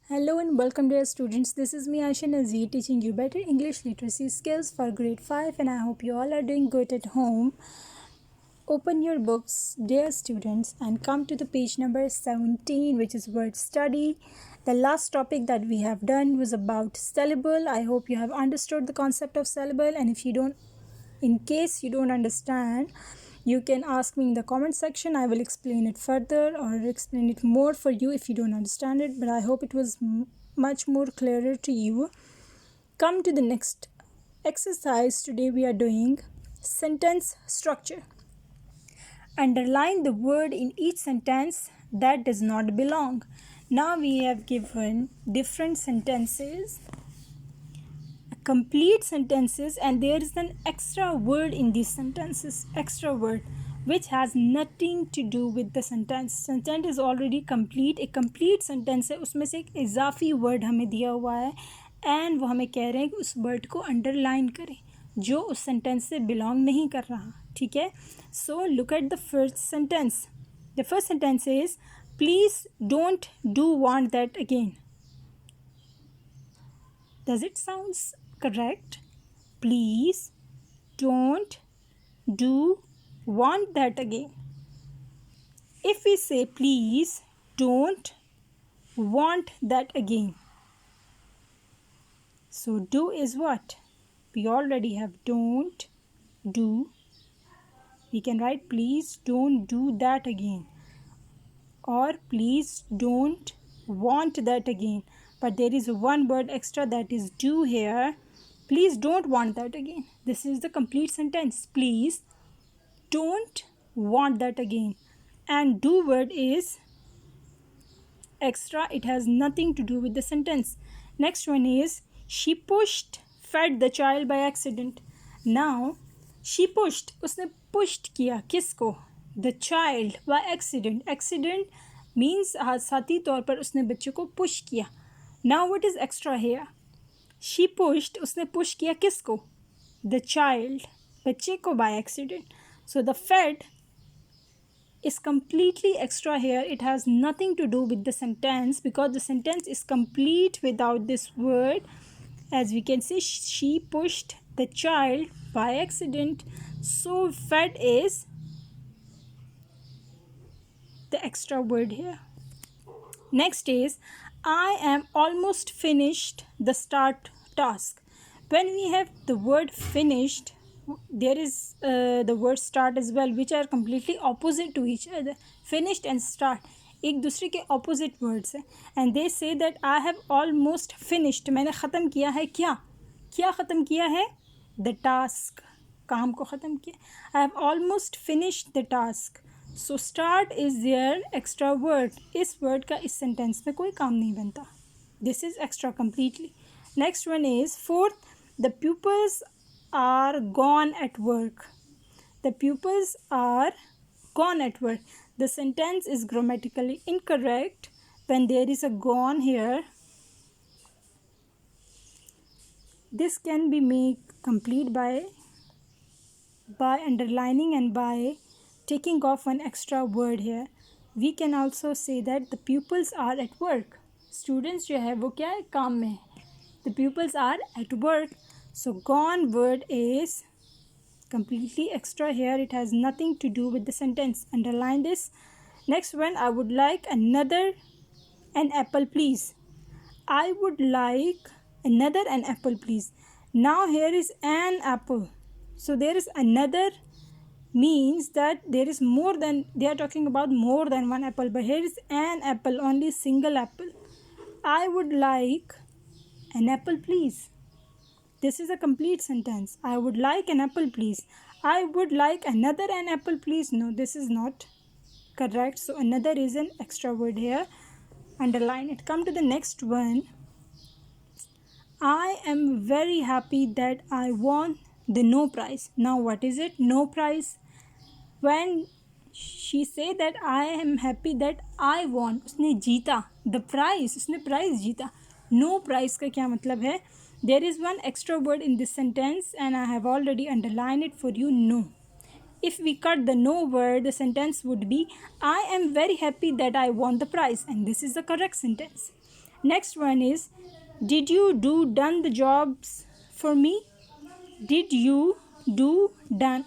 Hello and welcome dear students. This is me Aisha Nazir teaching you better English literacy skills for grade 5 and I hope you all are doing good at home. Open your books dear students and come to the page number 17 which is word study. The last topic that we have done was about syllable. I hope you have understood the concept of syllable and if you don't, in case you don't understand, you can ask me in the comment section. I will explain it further or explain it more for you if you don't understand it, but I hope it was much more clearer to you. Come to the next exercise. Today we are doing sentence structure. Underline the word in each sentence that does not belong. Now we have given different sentences, complete sentences, and there is an extra word in these sentences, extra word which has nothing to do with the sentence is already complete. एक complete sentence है, उसमें से एक इजाफी word हमें दिया हुआ है and वो हमें कह रहे हैं कि उस word को underline करें जो उस sentence से belong नहीं कर रहा. ठीक है. So look at the first sentence. The first sentence is please don't do want that again. Does it sound correct? Please don't do want that again. If we say please don't want that again, so do is what? We already have don't, do. We can write please don't do that again or please don't want that again, but there is one word extra, that is do here. Please don't want that again. This is the complete sentence. Please don't want that again, and do word is extra. It has nothing to do with the sentence. Next one is she pushed fed the child by accident. Now she pushed, उसने pushed किया किसको? The child by accident. Accident means हादसाती तौर पर उसने बच्चे को push किया. Now what is extra here? She pushed, उसने push किया किसको? The child, बच्चे को by accident. So the fed is completely extra here. It has nothing to do with the sentence because the sentence is complete without this word. As we can see, she pushed the child by accident. So fed is the extra word here. Next is I am almost finished the start task. When we have the word finished, there is the word start as well, which are completely opposite to each other. Finished and start एक दूसरे के opposite words हैं. And they say that I have almost finished. मैंने ख़त्म किया है क्या? क्या ख़त्म किया है? The task. काम को ख़त्म किया. I have almost finished the task. So start is their extra word. इस word का इस sentence में कोई काम नहीं बनता. This is extra completely. Next one is fourth. The pupils are gone at work. The pupils are gone at work. The sentence is grammatically incorrect when there is a gone here. This can be made complete by underlining and by taking off one extra word here. We can also say that the pupils are at work. Students जो है वो क्या है? काम में है. The pupils are at work. So gone word is completely extra here. It has nothing to do with the sentence. Underline this. Next one, I would like an apple please. I would like another an apple please. Now here is an apple. So there is another means that there is more than, they are talking about more than one apple, but here is an apple, only single apple. I would like an apple please. This is a complete sentence. I would like an apple please. I would like another an apple please. No, this is not correct. So another is an extra word here. Underline it. Come to the next one. I am very happy that I won the no prize. Now what is it? No prize. When she say that I am happy that I won, उसने जीता the prize, उसने prize जीता. No prize का क्या मतलब है? There is one extra word in this sentence and I have already underlined it for you. No. If we cut the no word, the sentence would be I am very happy that I won the prize, and this is the correct sentence. Next one is, did you done the jobs for me? Did you done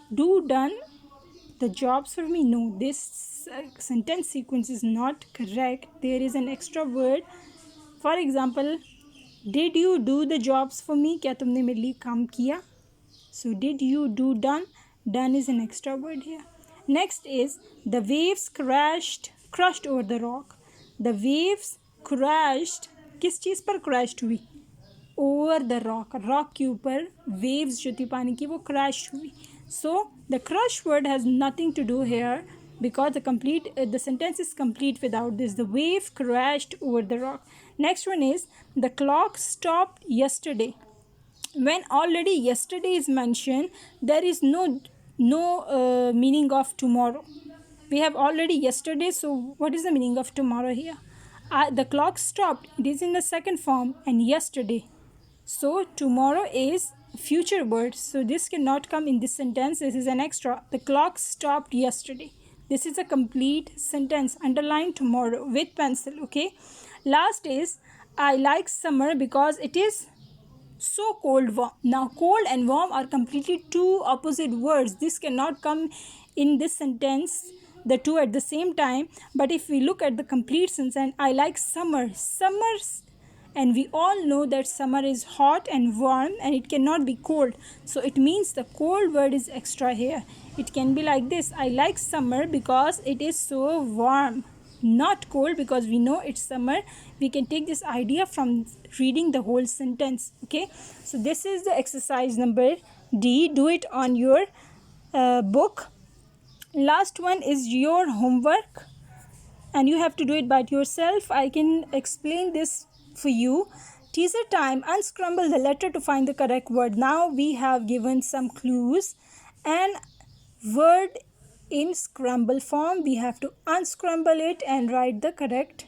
the jobs for me? No, this sentence sequence is not correct. There is an extra word. For example, did you do the jobs for me? क्या तुमने मेरे लिए काम किया? So did you done is an extra word here. Next is, the waves crushed over the rock. The waves crashed, किस चीज़ पर crashed हुई? Over the rock के ऊपर waves जो थी पानी की वो crash हुई. So the crush word has nothing to do here because the sentence is complete without this. The wave crashed over the rock. Next one is, the clock stopped yesterday. When already yesterday is mentioned, there is no meaning of tomorrow. We have already yesterday, so what is the meaning of tomorrow here? The clock stopped, it is in the second form, and yesterday. So tomorrow is future word, so this cannot come in this sentence. This is an extra. The clock stopped yesterday. This is a complete sentence. Underline tomorrow with pencil, okay? Last is, I like summer because it is so cold, warm. Now cold and warm are completely two opposite words. This cannot come in this sentence, the two at the same time. But if we look at the complete sentence, I like summers, and we all know that summer is hot and warm and it cannot be cold, so it means the cold word is extra here. It can be like this, I like summer because it is so warm, not cold, because we know it's summer. We can take this idea from reading the whole sentence, okay? So this is the exercise number D. Do it on your book. Last one is your homework, and you have to do it by yourself. I can explain this for you. Teaser time, unscramble the letter to find the correct word. Now we have given some clues, and word in scramble form, we have to unscramble it and write the correct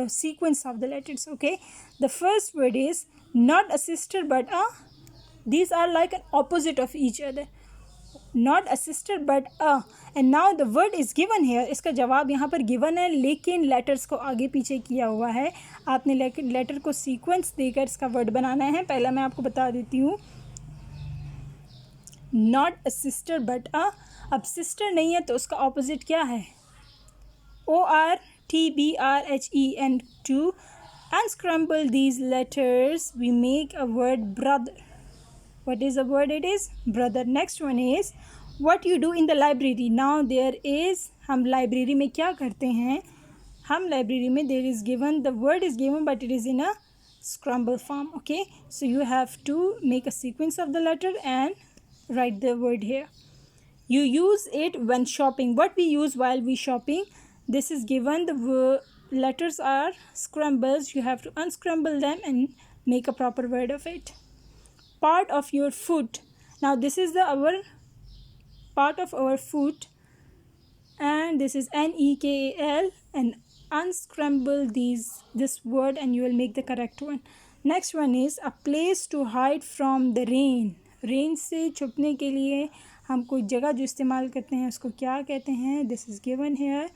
sequence of the letters, okay? The first word is not a sister but a. These are like an opposite of each other. Not a sister but a, and now the word is given here. इसका जवाब यहाँ पर given है, लेकिन letters को आगे पीछे किया हुआ है. आपने letter को sequence देकर इसका word बनाना है. पहला मैं आपको बता देती हूँ. Not a sister but a. अब sister नहीं है तो उसका opposite क्या है? ORTBRHE, and to unscramble these letters we make a word brother. What is the word? It is brother. Next one is what you do in the library. Now there is, हम library में क्या करते हैं? हम library में there is given, the word is given but it is in a scramble form, okay? So you have to make a sequence of the letter and write the word here. You use it when shopping. What we use while we shopping? This is given, the letters are scrambles. You have to unscramble them and make a proper word of it. Part of your foot. Now this is our part of our foot, and this is NEKAL, and unscramble this word and you will make the correct one. Next one is a place to hide from the rain. Rain से छुपने के लिए हम कोई जगह जो इस्तेमाल करते हैं उसको क्या कहते हैं? This is given here,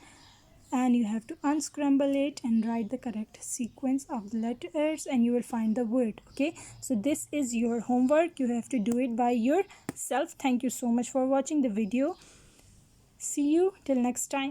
and you have to unscramble it and write the correct sequence of the letters and you will find the word, okay? So this is your homework. You have to do it by yourself. Thank you so much for watching the video. See you till next time.